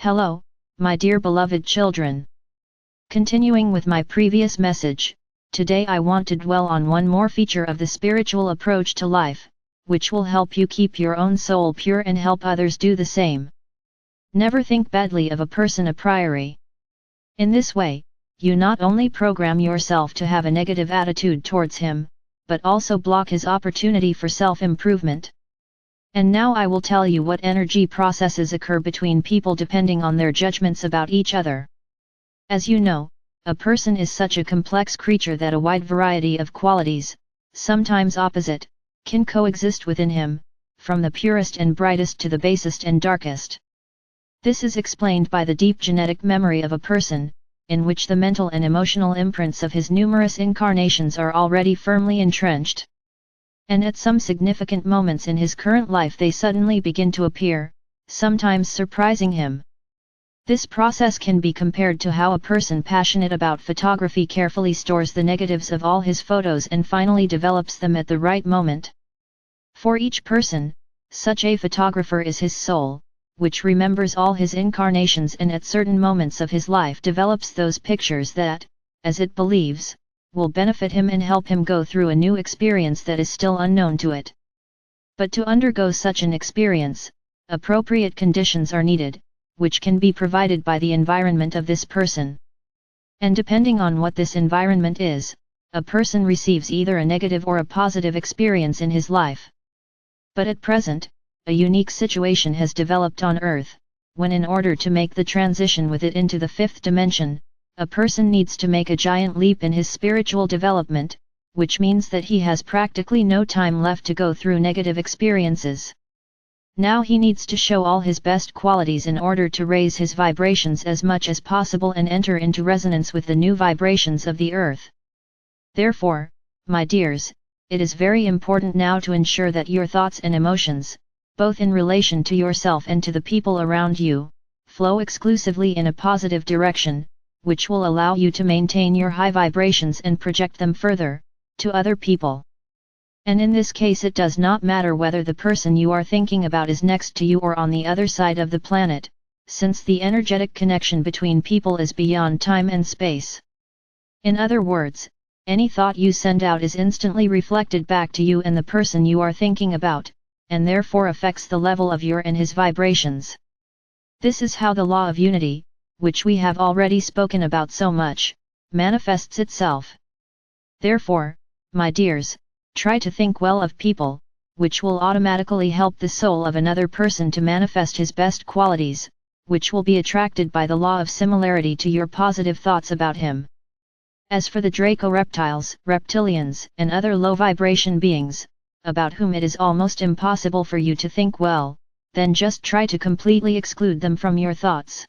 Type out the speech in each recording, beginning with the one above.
Hello, my dear beloved children. Continuing with my previous message, today I want to dwell on one more feature of the spiritual approach to life, which will help you keep your own soul pure and help others do the same. Never think badly of a person a priori. In this way, you not only program yourself to have a negative attitude towards him, but also block his opportunity for self-improvement. And now I will tell you what energy processes occur between people depending on their judgments about each other. As you know, a person is such a complex creature that a wide variety of qualities, sometimes opposite, can coexist within him, from the purest and brightest to the basest and darkest. This is explained by the deep genetic memory of a person, in which the mental and emotional imprints of his numerous incarnations are already firmly entrenched. And at some significant moments in his current life they suddenly begin to appear, sometimes surprising him. This process can be compared to how a person passionate about photography carefully stores the negatives of all his photos and finally develops them at the right moment. For each person, such a photographer is his soul, which remembers all his incarnations and at certain moments of his life develops those pictures that, as it believes, will benefit him and help him go through a new experience that is still unknown to it. But to undergo such an experience, appropriate conditions are needed, which can be provided by the environment of this person. And depending on what this environment is, a person receives either a negative or a positive experience in his life. But at present, a unique situation has developed on Earth, when in order to make the transition with it into the fifth dimension, a person needs to make a giant leap in his spiritual development, which means that he has practically no time left to go through negative experiences. Now he needs to show all his best qualities in order to raise his vibrations as much as possible and enter into resonance with the new vibrations of the earth. Therefore, my dears, it is very important now to ensure that your thoughts and emotions, both in relation to yourself and to the people around you, flow exclusively in a positive direction, which will allow you to maintain your high vibrations and project them further, to other people. And in this case it does not matter whether the person you are thinking about is next to you or on the other side of the planet, since the energetic connection between people is beyond time and space. In other words, any thought you send out is instantly reflected back to you and the person you are thinking about, and therefore affects the level of your and his vibrations. This is how the law of unity, which we have already spoken about so much, manifests itself. Therefore, my dears, try to think well of people, which will automatically help the soul of another person to manifest his best qualities, which will be attracted by the law of similarity to your positive thoughts about him. As for the Draco reptiles, reptilians, and other low-vibration beings, about whom it is almost impossible for you to think well, then just try to completely exclude them from your thoughts.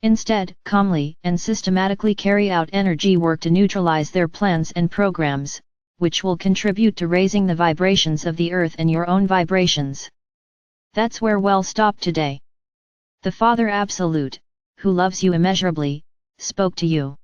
Instead, calmly and systematically carry out energy work to neutralize their plans and programs, which will contribute to raising the vibrations of the earth and your own vibrations. That's where we'll stop today. The Father Absolute, who loves you immeasurably, spoke to you.